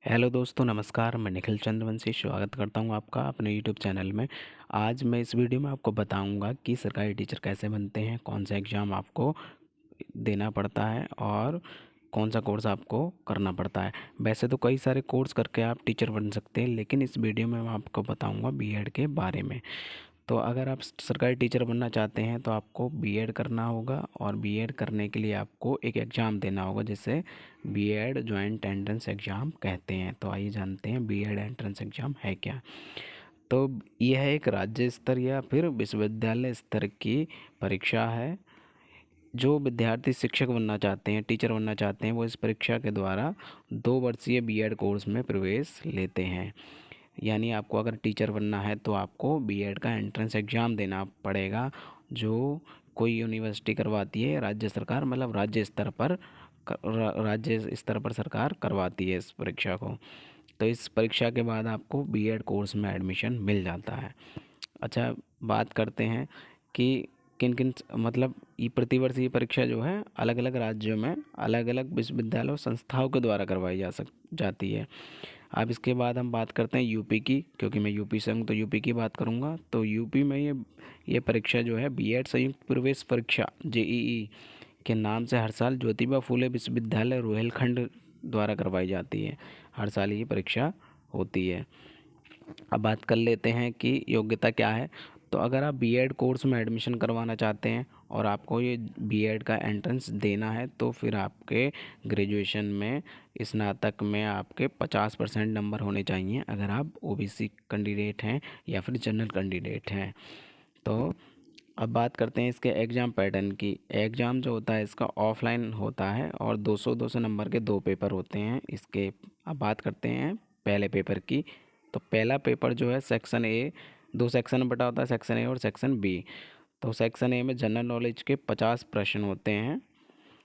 Hello दोस्तों, नमस्कार। मैं निखिल चंद्रवंशी स्वागत करता हूं आपका अपने यूट्यूब चैनल में। आज मैं इस वीडियो में आपको बताऊंगा कि सरकारी टीचर कैसे बनते हैं, कौन सा एग्ज़ाम आपको देना पड़ता है और कौन सा कोर्स आपको करना पड़ता है। वैसे तो कई सारे कोर्स करके आप टीचर बन सकते हैं, लेकिन इस वीडियो में मैं आपको बताऊंगा बीएड के बारे में। तो अगर आप सरकारी टीचर बनना चाहते हैं तो आपको बीएड करना होगा, और बीएड करने के लिए आपको एक एग्ज़ाम देना होगा जिसे बीएड जॉइंट एंट्रेंस एग्ज़ाम कहते हैं। तो आइए जानते हैं बीएड एंट्रेंस एग्ज़ाम है क्या। तो यह एक राज्य स्तर या फिर विश्वविद्यालय स्तर की परीक्षा है। जो विद्यार्थी शिक्षक बनना चाहते हैं, टीचर बनना चाहते हैं, वो इस परीक्षा के द्वारा 2 वर्षीय बीएड कोर्स में प्रवेश लेते हैं। यानी आपको अगर टीचर बनना है तो आपको बीएड का एंट्रेंस एग्ज़ाम देना पड़ेगा, जो कोई यूनिवर्सिटी करवाती है, राज्य सरकार, मतलब राज्य स्तर पर सरकार करवाती है इस परीक्षा को। तो इस परीक्षा के बाद आपको बीएड कोर्स में एडमिशन मिल जाता है। अच्छा, बात करते हैं कि किन किन, मतलब ये प्रतिवर्ष ये परीक्षा जो है अलग अलग राज्यों में अलग अलग विश्वविद्यालय और संस्थाओं के द्वारा करवाई जाती है। अब इसके बाद हम बात करते हैं यूपी की, क्योंकि मैं यूपी से हूँ तो यूपी की बात करूँगा। तो यूपी में ये परीक्षा जो है बीएड संयुक्त प्रवेश परीक्षा जेईई के नाम से हर साल ज्योतिबा फूले विश्वविद्यालय रोहिलखंड द्वारा करवाई जाती है। हर साल ये परीक्षा होती है। अब बात कर लेते हैं कि योग्यता क्या है। तो अगर आप बीएड कोर्स में एडमिशन करवाना चाहते हैं और आपको ये बीएड का एंट्रेंस देना है, तो फिर आपके ग्रेजुएशन में, स्नातक में आपके 50% नंबर होने चाहिए, अगर आप ओबीसी कैंडिडेट हैं या फिर जनरल कैंडिडेट हैं। तो अब बात करते हैं इसके एग्ज़ाम पैटर्न की। एग्ज़ाम जो होता है इसका ऑफलाइन होता है और 200-200 नंबर के 2 पेपर होते हैं इसके। अब बात करते हैं पहले पेपर की। तो पहला पेपर जो है सेक्शन ए, 2 सेक्शन में बटा होता है, सेक्शन ए और सेक्शन बी। तो सेक्शन ए में जनरल नॉलेज के 50 प्रश्न होते हैं,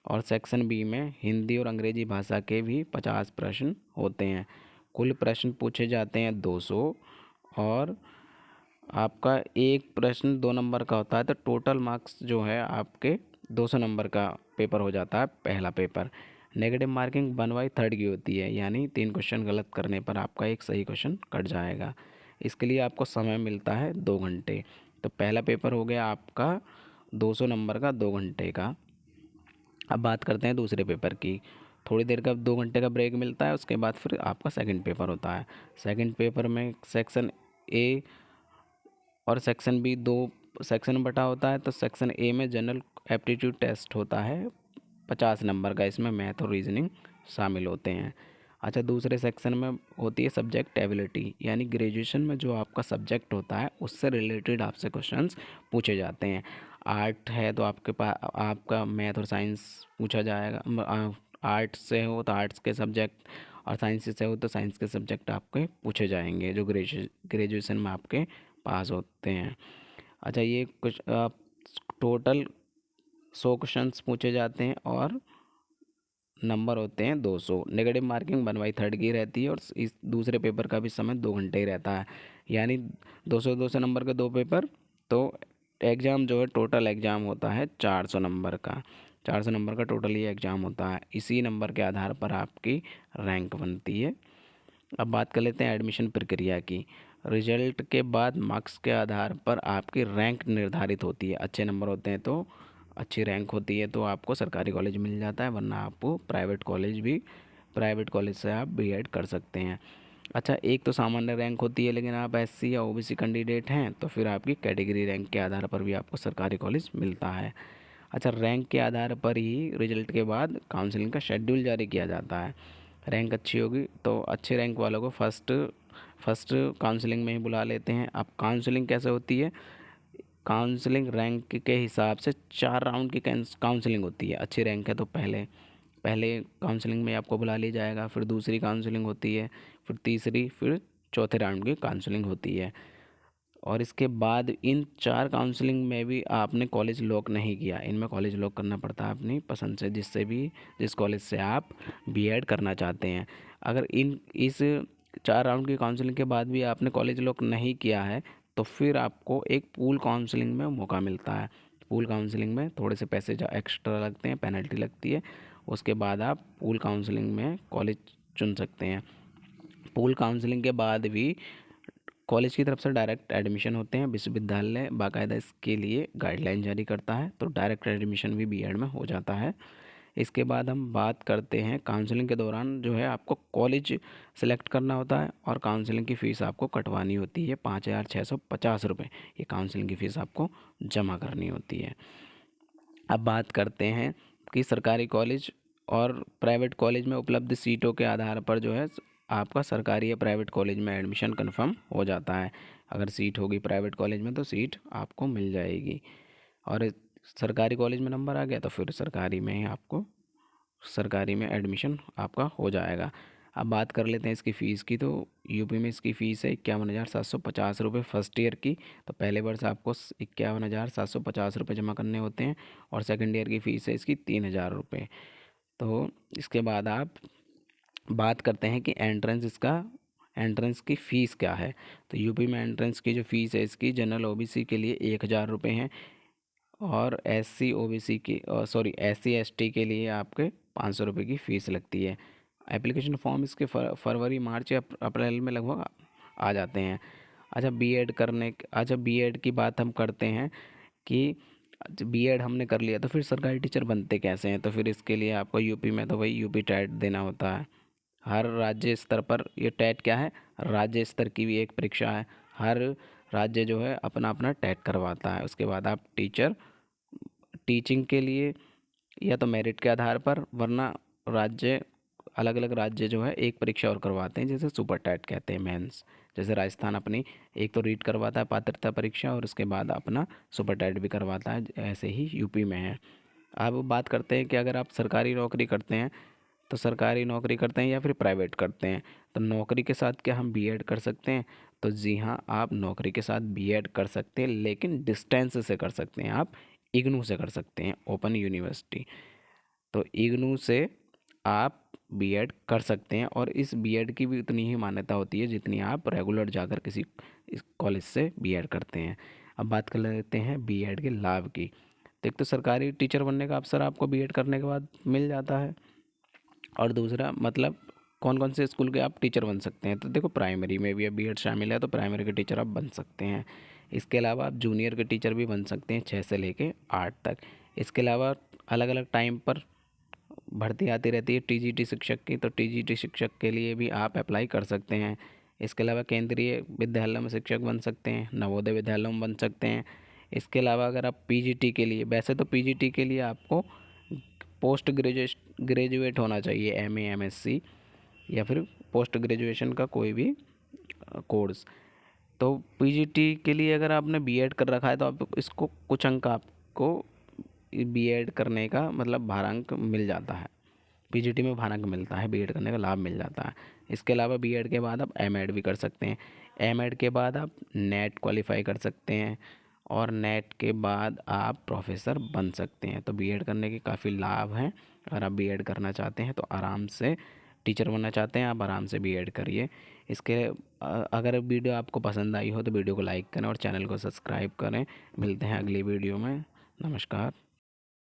और सेक्शन बी में हिंदी और अंग्रेजी भाषा के भी 50 प्रश्न होते हैं। कुल प्रश्न पूछे जाते हैं 200, और आपका एक प्रश्न 2 नंबर का होता है। तो टोटल मार्क्स जो है आपके 200 नंबर का पेपर हो जाता है पहला पेपर। नेगेटिव मार्किंग 1/3 की होती है, यानी 3 क्वेश्चन गलत करने पर आपका एक सही क्वेश्चन कट जाएगा। इसके लिए आपको समय मिलता है 2 घंटे। तो पहला पेपर हो गया आपका 200 नंबर का, 2 घंटे का। अब बात करते हैं दूसरे पेपर की। थोड़ी देर का 2 घंटे का ब्रेक मिलता है, उसके बाद फिर आपका सेकंड पेपर होता है। सेकंड पेपर में सेक्शन ए और सेक्शन बी, 2 सेक्शन में बटा होता है। तो सेक्शन ए में जनरल एप्टीट्यूड टेस्ट होता है 50 नंबर का, इसमें मैथ और रीजनिंग शामिल होते हैं। अच्छा, दूसरे सेक्शन में होती है सब्जेक्ट एबिलिटी, यानी ग्रेजुएशन में जो आपका सब्जेक्ट होता है उससे रिलेटेड आपसे क्वेश्चंस पूछे जाते हैं। आर्ट है तो आपके पास आपका मैथ और साइंस पूछा जाएगा। आर्ट्स से हो तो आर्ट्स के सब्जेक्ट, और साइंस से हो तो साइंस के सब्जेक्ट आपके पूछे जाएंगे जो ग्रेजुएशन में आपके पास होते हैं। अच्छा, ये कुछ टोटल 100 क्वेश्चंस पूछे जाते हैं और नंबर होते हैं 200। नेगेटिव मार्किंग 1/3 की रहती है, और इस दूसरे पेपर का भी समय 2 घंटे ही रहता है, यानी 200-200 नंबर के 2 पेपर। तो एग्ज़ाम जो है, टोटल एग्ज़ाम होता है 400 नंबर का। 400 नंबर का टोटल ये एग्ज़ाम होता है। इसी नंबर के आधार पर आपकी रैंक बनती है। अब बात कर लेते हैं एडमिशन प्रक्रिया की। रिजल्ट के बाद मार्क्स के आधार पर आपकी रैंक निर्धारित होती है। अच्छे नंबर होते हैं तो, अच्छी रैंक होती है तो आपको सरकारी कॉलेज मिल जाता है, वरना आपको प्राइवेट कॉलेज से आप बीएड कर सकते हैं। अच्छा, एक तो सामान्य रैंक होती है, लेकिन आप एससी या ओबीसी कैंडिडेट हैं तो फिर आपकी कैटेगरी रैंक के आधार पर भी आपको सरकारी कॉलेज मिलता है। अच्छा, रैंक के आधार पर ही रिजल्ट के बाद काउंसलिंग का शेड्यूल जारी किया जाता है। रैंक अच्छी होगी तो अच्छे रैंक वालों को फर्स्ट फर्स्ट काउंसलिंग में ही बुला लेते हैं। अब काउंसलिंग कैसे होती है? काउंसलिंग रैंक के हिसाब से 4 राउंड की काउंसलिंग होती है। अच्छी रैंक है तो पहले पहले काउंसलिंग में आपको बुला लिया जाएगा, फिर दूसरी काउंसलिंग होती है, फिर तीसरी, फिर चौथे राउंड की काउंसलिंग होती है। और इसके बाद इन 4 काउंसलिंग में भी आपने कॉलेज लॉक नहीं किया, इनमें कॉलेज लॉक करना पड़ता है अपनी पसंद से, जिस कॉलेज से आप बीएड करना चाहते हैं। अगर इस 4 राउंड की काउंसलिंग के बाद भी आपने कॉलेज लॉक नहीं किया है, तो फिर आपको एक पूल काउंसलिंग में मौका मिलता है। पूल काउंसलिंग में थोड़े से पैसे जो एक्स्ट्रा लगते हैं, पेनल्टी लगती है। उसके बाद आप पूल काउंसलिंग में कॉलेज चुन सकते हैं। पूल काउंसलिंग के बाद भी कॉलेज की तरफ से डायरेक्ट एडमिशन होते हैं। विश्वविद्यालय बाकायदा इसके लिए गाइडलाइन जारी करता है, तो डायरेक्ट एडमिशन भी बीएड में हो जाता है। इसके बाद हम बात करते हैं काउंसलिंग के दौरान जो है आपको कॉलेज सेलेक्ट करना होता है और काउंसलिंग की फ़ीस आपको कटवानी होती है 5,650 रुपये। ये काउंसलिंग की फ़ीस आपको जमा करनी होती है। अब बात करते हैं कि सरकारी कॉलेज और प्राइवेट कॉलेज में उपलब्ध सीटों के आधार पर जो है आपका सरकारी या प्राइवेट कॉलेज में एडमिशन कंफर्म हो जाता है। अगर सीट होगी प्राइवेट कॉलेज में तो सीट आपको मिल जाएगी, और सरकारी कॉलेज में नंबर आ गया तो फिर सरकारी में ही आपको सरकारी में एडमिशन आपका हो जाएगा। अब बात कर लेते हैं इसकी फ़ीस की। तो यूपी में इसकी फ़ीस है 51,750 रुपये फर्स्ट ईयर की। तो पहले वर्ष आपको 51,750 रुपये जमा करने होते हैं, और सेकंड ईयर की फ़ीस है इसकी 3,000 रुपये। तो इसके बाद आप बात करते हैं कि एंट्रेंस की फ़ीस क्या है। तो यूपी में एंट्रेंस की जो फ़ीस है इसकी जनरल ओबीसी के लिए 1,000 रुपये है, और एससी ओबीसी की सॉरी एससी एसटी के लिए आपके 500 रुपये की फ़ीस लगती है। एप्लीकेशन फॉर्म इसके फरवरी मार्च या अप्रैल में लगभग आ जाते हैं। अच्छा बीएड की बात हम करते हैं कि बीएड हमने कर लिया तो फिर सरकारी टीचर बनते कैसे हैं। तो फिर इसके लिए आपको यूपी में तो भाई यूपी टेट देना होता है। हर राज्य स्तर पर ये टेट क्या है, राज्य स्तर की भी एक परीक्षा है। हर राज्य जो है अपना अपना टेट करवाता है। उसके बाद आप टीचिंग के लिए या तो मेरिट के आधार पर, वरना राज्य अलग अलग राज्य जो है एक परीक्षा और करवाते हैं जिसे सुपर टेट कहते हैं, मेंस। जैसे राजस्थान अपनी एक तो रीट करवाता है पात्रता परीक्षा, और उसके बाद अपना सुपर टेट भी करवाता है, ऐसे ही यूपी में है। अब बात करते हैं कि अगर आप सरकारी नौकरी करते हैं तो सरकारी नौकरी करते हैं या फिर प्राइवेट करते हैं, तो नौकरी के साथ क्या हम बीएड कर सकते हैं। तो जी हाँ, आप नौकरी के साथ बीएड कर सकते हैं, लेकिन डिस्टेंस से कर सकते हैं। आप इग्नू से कर सकते हैं, ओपन यूनिवर्सिटी। तो इग्नू से आप बीएड कर सकते हैं, और इस बीएड की भी उतनी ही मान्यता होती है जितनी आप रेगुलर जाकर किसी इस कॉलेज से बीएड करते हैं। अब बात कर लेते हैं बीएड के लाभ की। तो एक तो सरकारी टीचर बनने का अवसर आपको बीएड करने के बाद मिल जाता है, और दूसरा मतलब कौन कौन से स्कूल के आप टीचर बन सकते हैं। तो देखो, प्राइमरी में भी अब बीएड शामिल है, तो प्राइमरी के टीचर आप बन सकते हैं। इसके अलावा आप जूनियर के टीचर भी बन सकते हैं 6 से लेके 8 तक। इसके अलावा अलग अलग टाइम पर भर्ती आती रहती है टीजीटी शिक्षक की, तो टीजीटी शिक्षक के लिए भी आप अप्लाई कर सकते हैं। इसके अलावा केंद्रीय विद्यालय में शिक्षक बन सकते हैं, नवोदय विद्यालयों में बन सकते हैं। इसके अलावा अगर आप पीजीटी के लिए, वैसे तो पीजीटी के लिए आपको पोस्ट ग्रेजुएट होना चाहिए, एमए एमएससी या फिर पोस्ट ग्रेजुएशन का कोई भी कोर्स। तो पीजीटी के लिए अगर आपने बीएड कर रखा है तो आप इसको कुछ अंक आपको बीएड करने का मतलब भारांक मिल जाता है। पीजीटी में भारांक मिलता है, बीएड करने का लाभ मिल जाता है। इसके अलावा बीएड के बाद आप एमएड भी कर सकते हैं। एमएड के बाद आप नेट क्वालिफाई कर सकते हैं, और नेट के बाद आप प्रोफेसर बन सकते हैं। तो बीएड करने के काफ़ी लाभ हैं। अगर आप बीएड करना चाहते हैं तो आराम से, टीचर बनना चाहते हैं आप आराम से बीएड करिए। अगर वीडियो आपको पसंद आई हो तो वीडियो को लाइक करें और चैनल को सब्सक्राइब करें। मिलते हैं अगली वीडियो में। नमस्कार।